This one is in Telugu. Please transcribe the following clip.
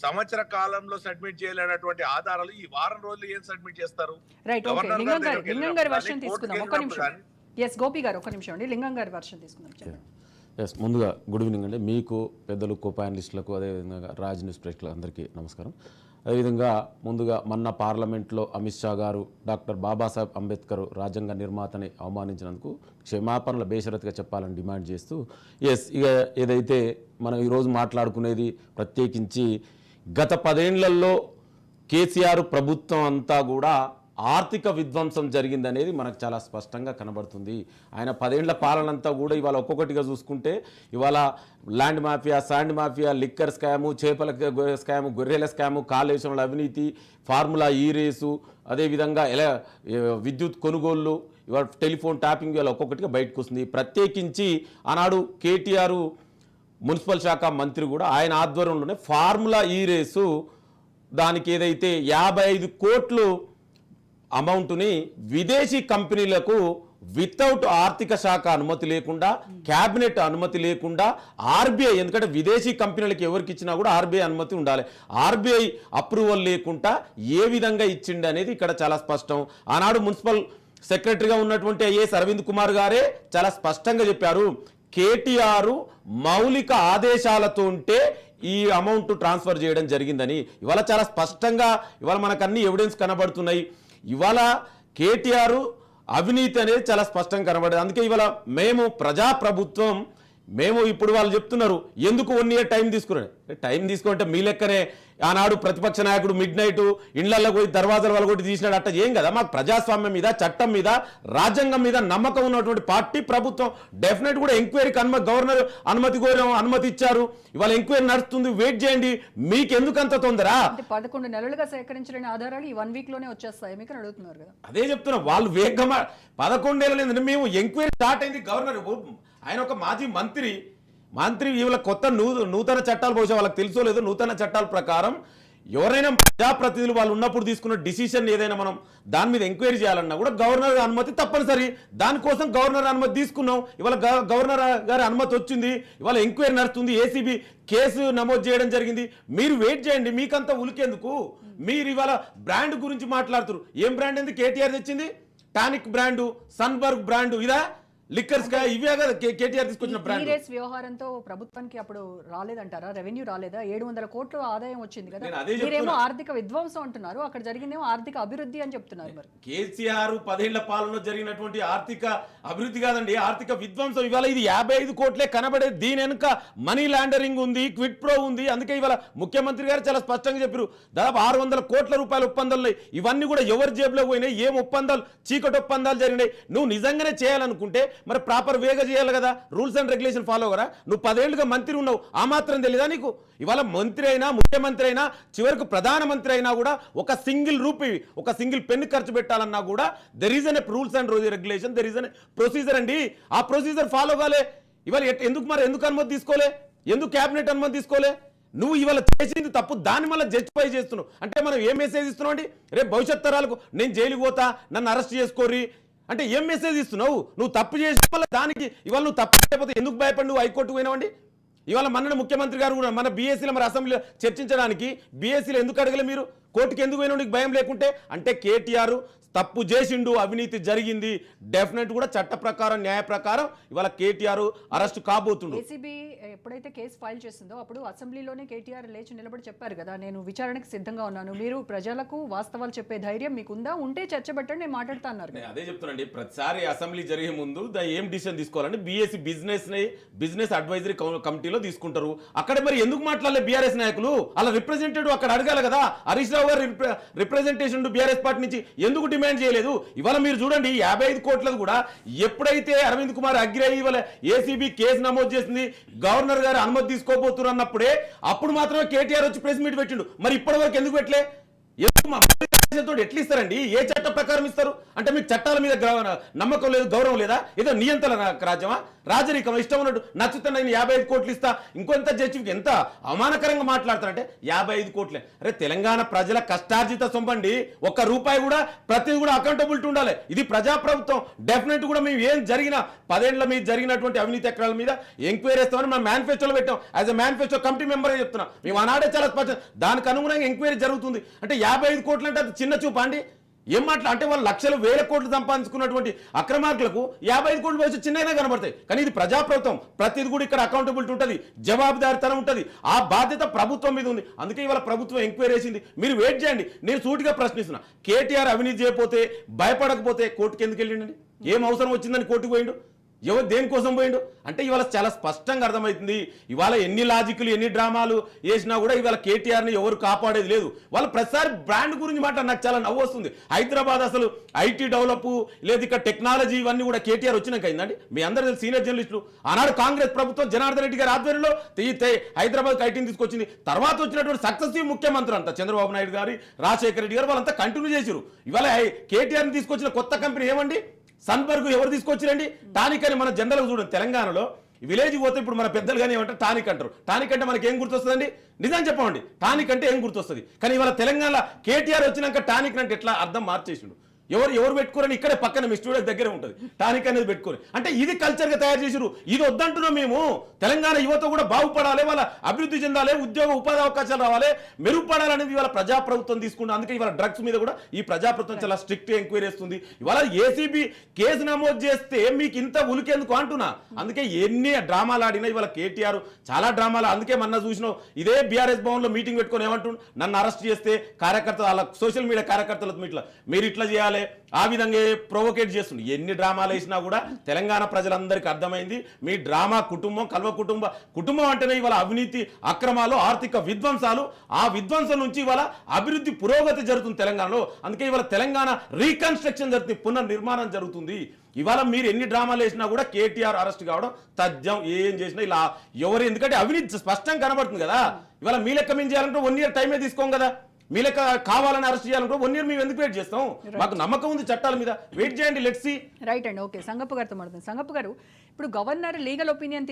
సంవత్సర కాలంలో సబ్మిట్ చేయలేనటువంటి ఆధారాలు ఈ వారం రోజులు ఏం సబ్మిట్ చేస్తారు? Right, okay. లింగం గారి వర్షన్ తీసుకుందాం ఒక్క నిమిషం. ఎస్ గోపి గారు ఒక్క నిమిషం అండి, లింగం గారి వర్షన్ తీసుకుందాం. చెప్పండి. ఎస్, ముందుగా గుడ్ ఈవినింగ్ అండి మీకు, పెద్దలు, కో ప్యానలిస్టులకు, అదేవిధంగా రాజ్ న్యూస్ ప్రేక్షకులకు అందరికీ నమస్కారం. అదేవిధంగా ముందుగా మొన్న పార్లమెంట్లో అమిత్ షా గారు డాక్టర్ బాబాసాహెబ్ అంబేద్కర్ రాజ్యాంగ నిర్మాతని అవమానించినందుకు క్షమాపణలు బేషరతుగా చెప్పాలని డిమాండ్ చేస్తూ ఇక ఏదైతే మనం ఈరోజు మాట్లాడుకునేది ప్రత్యేకించి గత 10 ఏళ్లలో కేసీఆర్ ప్రభుత్వం అంతా కూడా ఆర్థిక విధ్వంసం జరిగిందనేది మనకు చాలా స్పష్టంగా కనబడుతుంది. ఆయన 10 ఏళ్ల పాలనంతా కూడా ఇవాళ ఒక్కొక్కటిగా చూసుకుంటే ఇవాళ land mafia, sand mafia, liquor scam, చేపల స్కాము, గొర్రెల స్కాము, కాళేశ్వరంలో అవినీతి, ఫార్ములా ఈ రేసు, అదేవిధంగా విద్యుత్ కొనుగోళ్లు, ఇవాళ టెలిఫోన్ ట్యాపింగ్ ఇవాళ ఒక్కొక్కటిగా బయటకు వస్తుంది. ప్రత్యేకించి ఆనాడు కేటీఆర్ మున్సిపల్ శాఖ మంత్రి కూడా ఆయన ఆధ్వర్యంలోనే ఫార్ములా ఈ రేసు దానికి ఏదైతే 55 కోట్లు అమౌంట్ని విదేశీ కంపెనీలకు వితౌట్ ఆర్థిక శాఖ అనుమతి లేకుండా, క్యాబినెట్ అనుమతి లేకుండా, ఆర్బీఐ, ఎందుకంటే విదేశీ కంపెనీలకు ఎవరికి ఇచ్చినా కూడా ఆర్బీఐ అనుమతి ఉండాలి, ఆర్బీఐ అప్రూవల్ లేకుండా ఏ విధంగా ఇచ్చిండు అనేది ఇక్కడ చాలా స్పష్టం. ఆనాడు మున్సిపల్ సెక్రటరీగా ఉన్నటువంటి ఐఏఎస్ అరవింద్ కుమార్ గారే చాలా స్పష్టంగా చెప్పారు, కేటీఆర్ మౌలిక ఆదేశాలతో ఉంటే ఈ అమౌంట్ ట్రాన్స్ఫర్ చేయడం జరిగిందని. ఇవాళ చాలా స్పష్టంగా ఇవాళ మనకు అన్ని ఎవిడెన్స్ కనబడుతున్నాయి. ఇవాళ కేటీఆర్ అవినీతి అనేది చాలా స్పష్టంగా కనబడేది. అందుకే ఇవాళ మేము ప్రజాప్రభుత్వం, మేము ఇప్పుడు వాళ్ళు చెప్తున్నారు ఎందుకు 1 year టైం తీసుకున్నాడు. టైం తీసుకుంటే మీ లెక్కనే ఆనాడు ప్రతిపక్ష నాయకుడు మిడ్ నైట్ ఇండ్లలో పోయి దర్వాజాలు వాళ్ళకొట్టి తీసినాడు, అట్ట ఏం కదా. మాకు ప్రజాస్వామ్యం మీద, చట్టం మీద, రాజ్యాంగం మీద నమ్మకం ఉన్నటువంటి పార్టీ ప్రభుత్వం. డెఫినెట్ కూడా ఎంక్వైరీకి గవర్నర్ అనుమతి కోరాం, అనుమతి ఇచ్చారు, ఇవాళ ఎంక్వైరీ నడుస్తుంది, వెయిట్ చేయండి. మీకు ఎందుకు అంత తొందర? 11 నెలలుగా సేకరించిన ఆధారాలు ఈ 1 week లోనే వచ్చేస్తాయి మీకు అడుగుతున్నారు కదా. అదే చెప్తున్నా, వాళ్ళు వేగంగా 11 ఏళ్ళ మేము ఎంక్వైరీ స్టార్ట్ అయింది. గవర్నర్ ఆయన ఒక మాజీ మంత్రి ఇవాళ కొత్త నూతన చట్టాలు బహుశా వాళ్ళకి తెలుసో లేదో, నూతన చట్టాల ప్రకారం ఎవరైనా ప్రజాప్రతినిధులు వాళ్ళు ఉన్నప్పుడు తీసుకున్న డిసిషన్ ఏదైనా మనం దాని మీద ఎంక్వైరీ చేయాలన్నా కూడా గవర్నర్ అనుమతి తప్పనిసరి. దానికోసం గవర్నర్ అనుమతి తీసుకున్నాం. ఇవాళ గవర్నర్ గారి అనుమతి వచ్చింది, ఇవాళ ఎంక్వైరీ నడుస్తుంది, ఏసీబీ కేసు నమోదు చేయడం జరిగింది. మీరు వెయిట్ చేయండి, మీకంతా ఉలికేందుకు? మీరు ఇవాళ బ్రాండ్ గురించి మాట్లాడుతారు. ఏం బ్రాండ్ ఎందుకు కేటీఆర్ తెచ్చింది? టానిక్ బ్రాండు, సన్బర్గ్ బ్రాండు, ఇదా లిక్కర్స్ ఇవే కదా కేటీఆర్ తీసుకొచ్చిన బ్రాండ్. రేస్ వ్యవహారంతో ప్రభుత్వానికి అప్పుడు రాలేదంటారా? రెవెన్యూ రాలేదా? 700 కోట్ల ఆదాయం వచ్చింది కదా. మీరేమో ఆర్థిక విధ్వంసం అంటున్నారు, అక్కడ జరిగిందేమో ఆర్థిక అభివృద్ధి అని చెప్తున్నారు. మరి కేసీఆర్ 10 ఏళ్ల పాలనలో జరిగినటువంటి ఆర్థిక అభివృద్ధి కాదండి, ఆర్థిక విధ్వంసం. ఇవాళ ఇది 55 కోట్లే కనబడేది. దీని వెనుక మనీ లాండరింగ్ ఉంది, క్విట్ ప్రో ఉంది. అందుకే ఇవాళ ముఖ్యమంత్రి గారు చాలా స్పష్టంగా చెప్పారు, దాదాపు 600 కోట్ల రూపాయల ఒప్పందాలు. ఇవన్నీ కూడా ఎవరి జేబులో పోయినాయి, ఏం ఒప్పందాలు, చీకటి ఒప్పందాలు జరిగినాయి. నువ్వు నిజంగానే చేయాలనుకుంటే మరి ప్రాపర్ వేగా చేయాలి కదా, రూల్స్ అండ్ రెగ్యులేషన్ ఫాలో కదా. నువ్వు 10 ఏళ్లుగా మంత్రి ఉన్నావు, ఆ మాత్రం తెలీదా నీకు? ఇవాళ మంత్రి అయినా, ముఖ్యమంత్రి అయినా, చివరికి ప్రధానమంత్రి అయినా కూడా ఒక సింగిల్ రూపీ, ఒక సింగిల్ పెన్ ఖర్చు పెట్టాలన్నా కూడా there is an rules and regulation, there is an procedure అండి. ఆ ప్రొసీజర్ ఫాలో కాలే. ఇవాళ ఎందుకు అనుమతి తీసుకోలే? ఎందుకు క్యాబినెట్ అనుమతి తీసుకోలే? నువ్వు ఇవాళ చేసింది తప్పు, దాన్ని మళ్ళీ జస్టిఫై చేస్తున్నావు. అంటే మనం ఏం మెసేజ్ ఇస్తున్నావు అండి? రేపు భవిష్యత్ తరాలకు నేను జైలుకి పోతా, నన్ను అరెస్ట్ చేసుకోర్రి అంటే ఏం మెసేజ్ ఇస్తున్నావు? నువ్వు తప్పు చేసిన వల్ల దానికి ఇవాళ నువ్వు తప్పు చేయకపోతే ఎందుకు భయపడి నువ్వు హైకోర్టు పోయినావండి? ఇవాళ మన ముఖ్యమంత్రి గారు కూడా మన బీఎస్సీలో మరి అసెంబ్లీలో చర్చించడానికి బీఎస్సీలో ఎందుకు అడగలే మీరు? కోర్టుకి ఎందుకు పోయినా నీకు భయం లేకుంటే? అంటే కేటీఆర్ తప్పు చేసిండు, అవినీతి జరిగింది, డెఫినెట్ కూడా చట్ట ప్రకారం, న్యాయ ప్రకారం ఇవాళ కేటీఆర్ అరెస్ట్ కాబోతుండు. ఏసీబీ ఎప్పుడైతే కేసు ఫైల్ చేసిందో అప్పుడు అసెంబ్లీలోనే కేటీఆర్ లేచి నిలబడి చెప్పారు కదా, నేను విచారణకు సిద్ధంగా ఉన్నాను, మీరు ప్రజలకు వాస్తవాలు చెప్పే ధైర్యం మీకుందా, ఉంటే చర్చ పెట్టండి, నేను మాట్లాడుతా అన్నారు. అదే చెప్తున్నాండి, ప్రతిసారి అసెంబ్లీ జరిగే ముందు ఏం డిసిషన్ తీసుకోవాలంటే బీఎస్సీ బిజినెస్ అడ్వైజరీ కమిటీలో తీసుకుంటారు. అక్కడ మరి ఎందుకు మాట్లాడలే బీఆర్ఎస్ నాయకులు? అలా రిప్రజెంటేటివ్ అక్కడ అడగాలి కదా. హరీష్ రావు గారు రిప్రజెంటేషన్ బీఆర్ఎస్ పార్టీ నుంచి ఎందుకు డిమాండ్ చేయలేదు? ఇవాళ మీరు చూడండి 55 కోట్లకు కూడా ఎప్పుడైతే అరవింద్ కుమార్ అగ్రి ఇవాళ ఏసీబీ కేసు నమోదు చేసింది, గవర్నర్ గారు అనుమతి తీసుకోబోతున్నారు అన్నప్పుడే అప్పుడు మాత్రమే కేటీఆర్ వచ్చి ప్రెస్ మీట్ పెట్టిండు. మరి ఇప్పటి వరకు ఎందుకు పెట్టలే? తోటి ఎట్లా ఇస్తారండి? ఏ చట్టం ప్రకారం ఇస్తారు? అంటే మీకు చట్టాల మీద నమ్మకం లేదు, గౌరవం లేదా? ఏదో నియంత్రణ రాజ్యమా, రాజరికమా? ఇష్టం ఉన్నట్టు నచ్చితే నేను 55 కోట్లు ఇస్తా, ఇంకొంత జడ్జికి ఎంత అవమానకరంగా మాట్లాడతారంటే 55 కోట్లే. అరే తెలంగాణ ప్రజల కష్టార్జిత సొంపండి, ఒక్క రూపాయి కూడా ప్రతిది కూడా అకౌంటబిలిటీ ఉండాలి. ఇది ప్రజాప్రభుత్వం. డెఫినెట్ కూడా మేము ఏం జరిగినా 10 ఏళ్ల మీద జరిగినటువంటి అవినీతి ఎకరాల మీద ఎంక్వైరీ చేస్తామని మేము మేనిఫెస్టోలో పెట్టాం. As a manifesto committee member చెప్తున్నా. మేము ఆనాడే చాలా స్పష్టం, దానికి అనుగుణంగా ఎంక్వైరీ జరుగుతుంది. అంటే 55 కోట్లు అంటే అది చిన్న చూపా అండి? ఏం మాట్లా అంటే వాళ్ళు లక్షలు వేల కోట్లు సంపాదించుకున్నటువంటి అక్రమార్కులకు 55 కోట్లు వయసు చిన్నైనా కనబడతాయి. కానీ ఇది ప్రజాప్రభుత్వం, ప్రతిది కూడా ఇక్కడ అకౌంటబిలిటీ ఉంటుంది, జవాబుదారితనం ఉంటుంది. ఆ బాధ్యత ప్రభుత్వం మీద ఉంది. అందుకే ఇవాళ ప్రభుత్వం ఎంక్వైరీ చేసింది. మీరు వెయిట్ చేయండి. నేను సూటిగా ప్రశ్నిస్తున్నా, కేటీఆర్ అవినీతి చేయకపోతే, భయపడకపోతే కోర్టుకి ఎందుకు వెళ్ళిండండి? ఏం అవసరం వచ్చిందని కోర్టుకు పోయిండు? ఎవరు దేనికోసం పోయిండు? అంటే ఇవాళ చాలా స్పష్టంగా అర్థమవుతుంది. ఇవాళ ఎన్ని లాజిక్లు ఎన్ని డ్రామాలు వేసినా కూడా ఇవాళ కేటీఆర్ని ఎవరు కాపాడేది లేదు. వాళ్ళు ప్రతిసారి బ్రాండ్ గురించి మాట నాకు చాలా నవ్వు వస్తుంది. హైదరాబాద్ అసలు ఐటీ డెవలప్ లేదు, ఇక్కడ టెక్నాలజీ ఇవన్నీ కూడా కేటీఆర్ వచ్చినాక అయిందండి. మీ అందరూ సీనియర్ జర్నలిస్టులు, ఆనాడు కాంగ్రెస్ ప్రభుత్వం జనార్దన్ రెడ్డి గారి ఆధ్వర్యంలో హైదరాబాద్ ఐటీని తీసుకొచ్చింది. తర్వాత వచ్చినటువంటి సక్సెసివ్ ముఖ్యమంత్రి అంతా చంద్రబాబు నాయుడు గారు, రాజశేఖర రెడ్డి గారు వాళ్ళంతా కంటిన్యూ చేశారు. ఇవాళ కేటీఆర్ని తీసుకొచ్చిన కొత్త కంపెనీ ఏమండి? సన్బర్గ్ ఎవరు తీసుకొచ్చిరండి? టానిక్ అని మన జనరల్గా చూడండి, తెలంగాణలో విలేజ్ పోతే ఇప్పుడు మన పెద్దలు కానీ ఏమంటారు టానిక్ అంటారు. టానిక్ అంటే మనకి ఏం గుర్తొస్తుందండి? నిజం చెప్పండి, టానిక్ అంటే ఏం గుర్తొస్తుంది? కానీ ఇవాళ తెలంగాణ కేటీఆర్ వచ్చినాక టానిక్ అంటే ఎట్లా అర్థం మార్చేసిండు. ఎవరు పెట్టుకోరని ఇక్కడే పక్కన మీ స్టూడియో దగ్గరే ఉంటుంది టానిక్ అనేది పెట్టుకోరు. అంటే ఇది కల్చర్గా తయారు చేసిరు. ఇది వద్దంటున్నాం మేము. తెలంగాణ యువత కూడా బాగుపడాలి, వాళ్ళ అభివృద్ధి చెందాలి, ఉద్యోగ ఉపాధి అవకాశాలు రావాలి, మెరుగుపడాలనేది ఇవాళ ప్రజాప్రభుత్వం తీసుకుంటుంది. అందుకే ఇవాళ డ్రగ్స్ మీద కూడా ఈ ప్రజాప్రభుత్వం చాలా స్ట్రిక్ట్ ఎంక్వైరీ చేస్తుంది. ఇవాళ ఏసీబీ కేసు నమోదు చేస్తే మీకు ఇంత ఉలికేందుకు అంటున్నా. అందుకే ఎన్ని డ్రామాలు ఆడినా ఇవాళ కేటీఆర్ చాలా డ్రామాలు. అందుకే మొన్న చూసినాం, ఇదే బీఆర్ఎస్ భవన్లో మీటింగ్ పెట్టుకొని ఏమంటుండు, నన్ను అరెస్ట్ చేస్తే కార్యకర్తలు వాళ్ళ సోషల్ మీడియా కార్యకర్తలతో మీరు ఇట్లా చేయాలి, ఆ విధంగా ప్రొవోకేట్ చేస్తుంది. ఎన్ని డ్రామాలు వేసినా కూడా తెలంగాణ ప్రజలందరికీ అర్థమైంది, మీ డ్రామా కుటుంబం కల్వ కుటుంబం అంటేనే ఇవాళ అవినీతి అక్రమాలు, ఆర్థిక విధ్వంసాలు, ఆ విధ్వంసం నుంచి ఇవాళ అభివృద్ధి పురోగతి జరుగుతుంది తెలంగాణలో. అందుకే ఇవాళ తెలంగాణ రీకన్స్ట్రక్షన్ జరుగుతుంది, పునర్నిర్మాణం జరుగుతుంది. ఇవాళ మీరు ఎన్ని డ్రామాలు వేసినా కూడా కేటీఆర్ అరెస్ట్ కావడం తథ్యం. ఏం చేసినా ఇలా ఎవరు, ఎందుకంటే అవినీతి స్పష్టంగా కనబడుతుంది కదా. ఇవాళ మీ లెక్క మేము చేయాలంటే 1 year టైమే తీసుకోం కదా. మీ లెక్క కావాలని అరెస్ట్ చేయాలంటే 1 year మేము ఎందుకు వెయిట్ చేస్తాం? మాకు నమ్మకం ఉంది చట్టాల మీద. వెయిట్ చేయండి, లెట్స్ సీ. రైట్ అండి. ఓకే, సంగప్ప గారితో మాట్లాడుతుంది. సంగప్ప గారు, ఇప్పుడు గవర్నర్ లీగల్ ఒపీనియన్